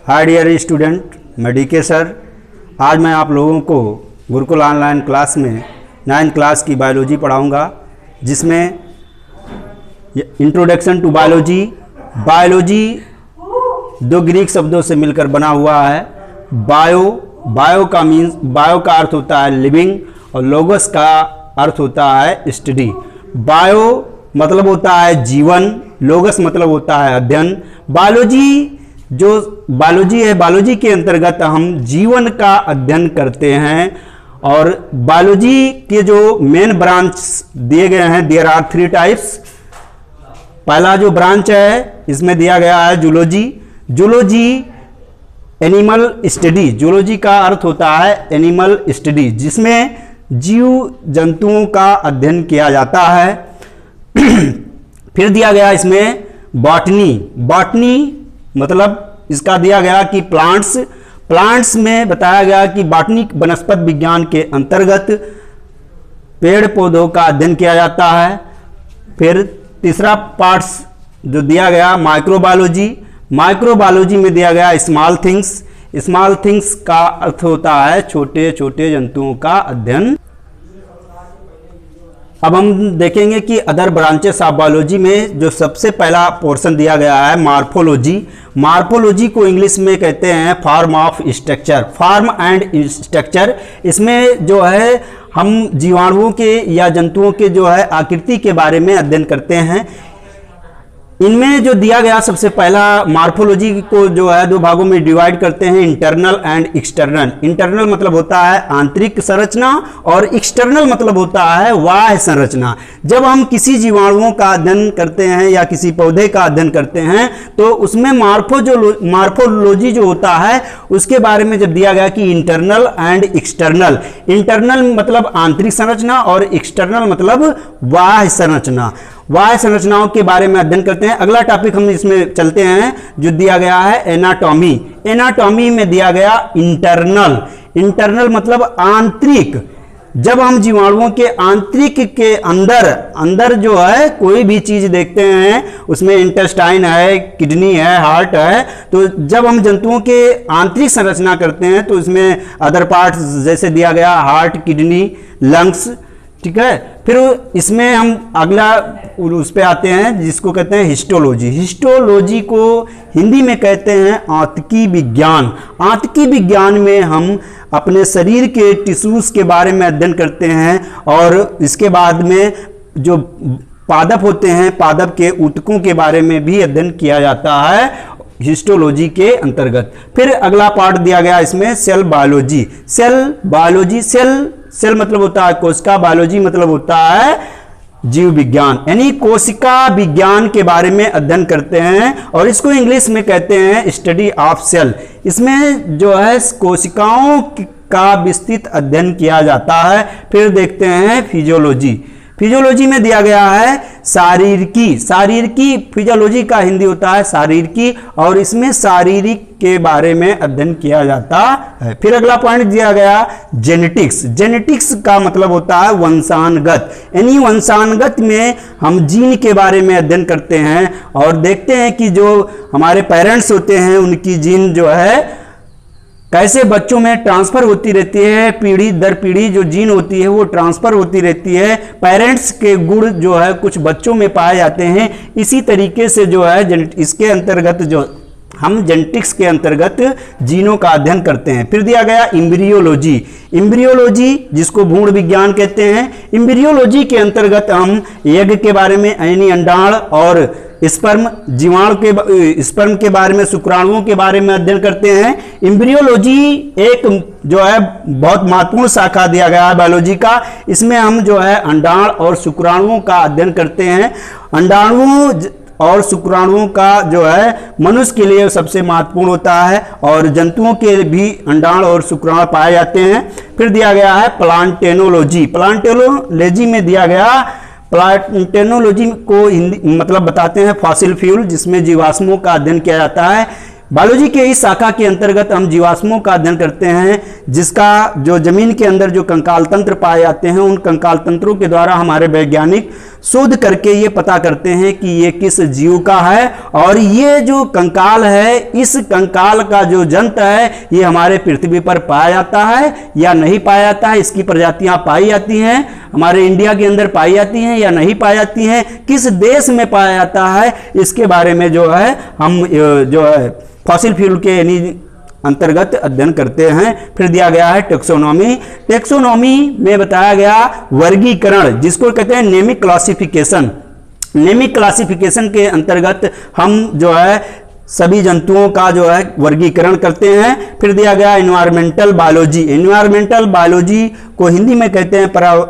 Hi dear student, मैं DK sir. आज मैं आप लोगों को गुरुकुल ऑनलाइन क्लास में 9th क्लास की बायोलॉजी पढ़ाऊंगा, जिसमें इंट्रोडक्शन टू बायोलॉजी। बायोलॉजी दो ग्रीक शब्दों से मिलकर बना हुआ है। बायो का अर्थ होता है लिविंग और लोगस का अर्थ होता है स्टडी। बायो मतलब होता है जीवन, लोगस मतलब होता है अध्ययन। बायोलॉजी है, बायोलॉजी के अंतर्गत हम जीवन का अध्ययन करते हैं। और बायोलॉजी के जो मेन ब्रांच दिए गए हैं, देयर आर 3 टाइप्स। पहला जो ब्रांच है इसमें दिया गया है zoology. Zoology animal study. Zoology का अर्थ होता है एनिमल स्टडी, जिसमें जीव जंतुओं का अध्ययन किया जाता है। फिर दिया गया इसमें बॉटनी। बॉटनी मतलब इसका दिया गया कि प्लांट्स में बताया गया कि बॉटनी वनस्पति विज्ञान के अंतर्गत पेड़ पौधों का अध्ययन किया जाता है। फिर तीसरा पार्ट्स जो दिया गया माइक्रोबायोलॉजी। माइक्रोबायोलॉजी में दिया गया स्मॉल थिंग्स। स्मॉल थिंग्स का अर्थ होता है छोटे छोटे जंतुओं का अध्ययन। अब हम देखेंगे कि अदर ब्रांचेस ऑफ बायोलॉजी में जो सबसे पहला पोर्शन दिया गया है मॉर्फोलॉजी। मॉर्फोलॉजी को इंग्लिश में कहते हैं form of structure, form and structure. इसमें जो है हम जीवाणुओं के या जंतुओं के जो है आकृति के बारे में अध्ययन करते हैं। इनमें जो दिया गया सबसे पहला मॉर्फोलॉजी को जो है 2 भागों में डिवाइड करते हैं, इंटरनल एंड एक्सटर्नल। इंटरनल मतलब होता है आंतरिक संरचना और एक्सटर्नल मतलब होता है बाह्य संरचना। जब हम किसी जीवाणुओं का अध्ययन करते हैं या किसी पौधे का अध्ययन करते हैं तो उसमें मॉर्फोलॉजी जो होता है उसके बारे में जब दिया गया कि इंटरनल एंड एक्सटर्नल। इंटरनल मतलब आंतरिक संरचना और एक्सटर्नल मतलब बाह्य संरचना। बाह्य संरचनाओं के बारे में अध्ययन करते हैं। अगला टॉपिक हम इसमें चलते हैं जो दिया गया है एनाटॉमी। एनाटॉमी में दिया गया इंटरनल। इंटरनल मतलब आंतरिक। जब हम जीवाणुओं के आंतरिक के अंदर जो है कोई भी चीज देखते हैं, उसमें इंटेस्टाइन है, किडनी है, हार्ट है, तो जब हम जंतुओं के आंतरिक संरचना करते हैं तो इसमें अदर पार्ट्स जैसे दिया गया हार्ट, किडनी, लंग्स, ठीक है। फिर इसमें हम अगला उस पे आते हैं जिसको कहते हैं हिस्टोलॉजी। हिस्टोलॉजी को हिंदी में कहते हैं आंतकी विज्ञान। आंतकी विज्ञान में हम अपने शरीर के टिश्यूज के बारे में अध्ययन करते हैं और इसके बाद में जो पादप होते हैं, पादप के ऊतकों के बारे में भी अध्ययन किया जाता है हिस्टोलॉजी के अंतर्गत। फिर अगला पार्ट दिया गया इसमें सेल बायोलॉजी। सेल मतलब होता है कोशिका, बायोलॉजी मतलब होता है जीव विज्ञान, यानी कोशिका विज्ञान के बारे में अध्ययन करते हैं और इसको इंग्लिश में कहते हैं स्टडी ऑफ सेल। इसमें जो है कोशिकाओं का विस्तृत अध्ययन किया जाता है। फिर देखते हैं फिजियोलॉजी। फिजियोलॉजी में दिया गया है शारीरिकी। फिजियोलॉजी का हिंदी होता है शारीरिकी और इसमें शारीरिक के बारे में अध्ययन किया जाता है। फिर अगला पॉइंट दिया गया जेनेटिक्स। जेनेटिक्स का मतलब होता है वंशानुगत, यानी वंशानुगत में हम जीन के बारे में अध्ययन करते हैं और देखते हैं कि जो हमारे पेरेंट्स होते हैं उनकी जीन जो है कैसे बच्चों में ट्रांसफर होती रहती है, पीढ़ी दर पीढ़ी जो जीन होती है वो ट्रांसफर होती रहती है। पेरेंट्स के गुण जो है कुछ बच्चों में पाए जाते हैं। इसी तरीके से जो है इसके अंतर्गत जो हम जेनेटिक्स के अंतर्गत जीनों का अध्ययन करते हैं। फिर दिया गया एम्ब्रियोलॉजी। एम्ब्रियोलॉजी जिसको भ्रूण विज्ञान कहते हैं। एम्ब्रियोलॉजी के अंतर्गत हम एग के बारे में, यानी अंडाण और स्पर्म, जीवाणु के स्पर्म के बारे में, शुक्राणुओं के बारे में अध्ययन करते हैं। एम्ब्रियोलॉजी एक जो है बहुत महत्वपूर्ण शाखा दिया गया है बायोलॉजी का। इसमें हम जो है अंडाण और शुक्राणुओं का अध्ययन करते हैं। अंडाणुओं और शुक्राणुओं का जो है मनुष्य के लिए सबसे महत्वपूर्ण होता है और जंतुओं के भी अंडाण और शुक्राणु पाए जाते हैं। फिर दिया गया है प्लांटेनोलॉजी। प्लांटेनोलॉजी में दिया गया प्लांटेनोलॉजी को हिंदी मतलब बताते हैं फॉसिल फ्यूल, जिसमें जीवाश्मों का अध्ययन किया जाता है। बायोलॉजी के इस शाखा के अंतर्गत हम जीवाश्मों का अध्ययन करते हैं, जिसका जो जमीन के अंदर जो कंकाल तंत्र पाए जाते हैं, उन कंकाल तंत्रों के द्वारा हमारे वैज्ञानिक शोध करके ये पता करते हैं कि ये किस जीव का है, और ये जो कंकाल है, इस कंकाल का जो जंत है ये हमारे पृथ्वी पर पाया जाता है या नहीं पाया जाता है, इसकी प्रजातियां पाई जाती हैं, हमारे इंडिया के अंदर पाई जाती हैं या नहीं पाई जाती हैं, किस देश में पाया जाता है, इसके बारे में जो है हम जो है फॉसिल फ्यूल के अंतर्गत अध्ययन करते हैं। फिर दिया गया है टेक्सोनॉमी। टेक्सोनॉमी में बताया गया वर्गीकरण, जिसको कहते हैं नेमिक क्लासिफिकेशन। नेमिक क्लासिफिकेशन के अंतर्गत हम जो है सभी जंतुओं का जो है वर्गीकरण करते हैं। फिर दिया गया एनवायरमेंटल बायोलॉजी। एनवायरमेंटल बायोलॉजी को हिंदी में कहते हैं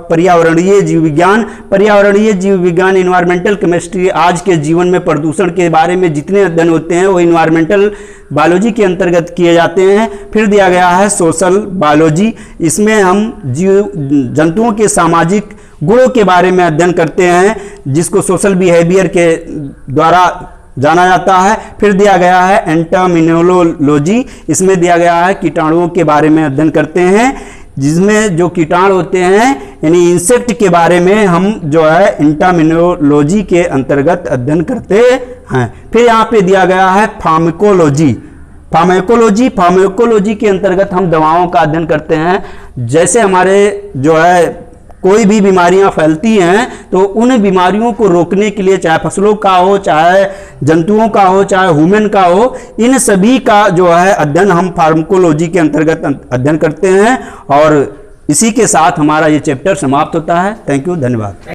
पर्यावरणीय जीव विज्ञान। पर्यावरणीय जीव विज्ञान, एनवायरमेंटल केमिस्ट्री, आज के जीवन में प्रदूषण के बारे में जितने अध्ययन होते हैं वो एनवायरमेंटल बायोलॉजी के अंतर्गत किए जाते हैं। फिर दिया गया है सोशल बायोलॉजी। इसमें हम जीव जंतुओं के सामाजिक गुणों के बारे में अध्ययन करते हैं, जिसको सोशल बिहेवियर के द्वारा जाना जाता है। फिर दिया गया है एंटामिनोलॉजी। इसमें दिया गया है कीटाणुओं के बारे में अध्ययन करते हैं, जिसमें जो कीटाणु होते हैं यानी इंसेक्ट के बारे में हम जो है एंटामिनोलॉजी के अंतर्गत अध्ययन करते हैं। फिर यहाँ पे दिया गया है फार्माकोलॉजी। फार्माकोलॉजी के अंतर्गत हम दवाओं का अध्ययन करते हैं। जैसे हमारे जो है कोई भी बीमारियां फैलती हैं तो उन बीमारियों को रोकने के लिए, चाहे फसलों का हो, चाहे जंतुओं का हो, चाहे ह्यूमन का हो, इन सभी का जो है अध्ययन हम फार्माकोलॉजी के अंतर्गत अध्ययन करते हैं। और इसी के साथ हमारा ये चैप्टर समाप्त होता है। थैंक यू, धन्यवाद।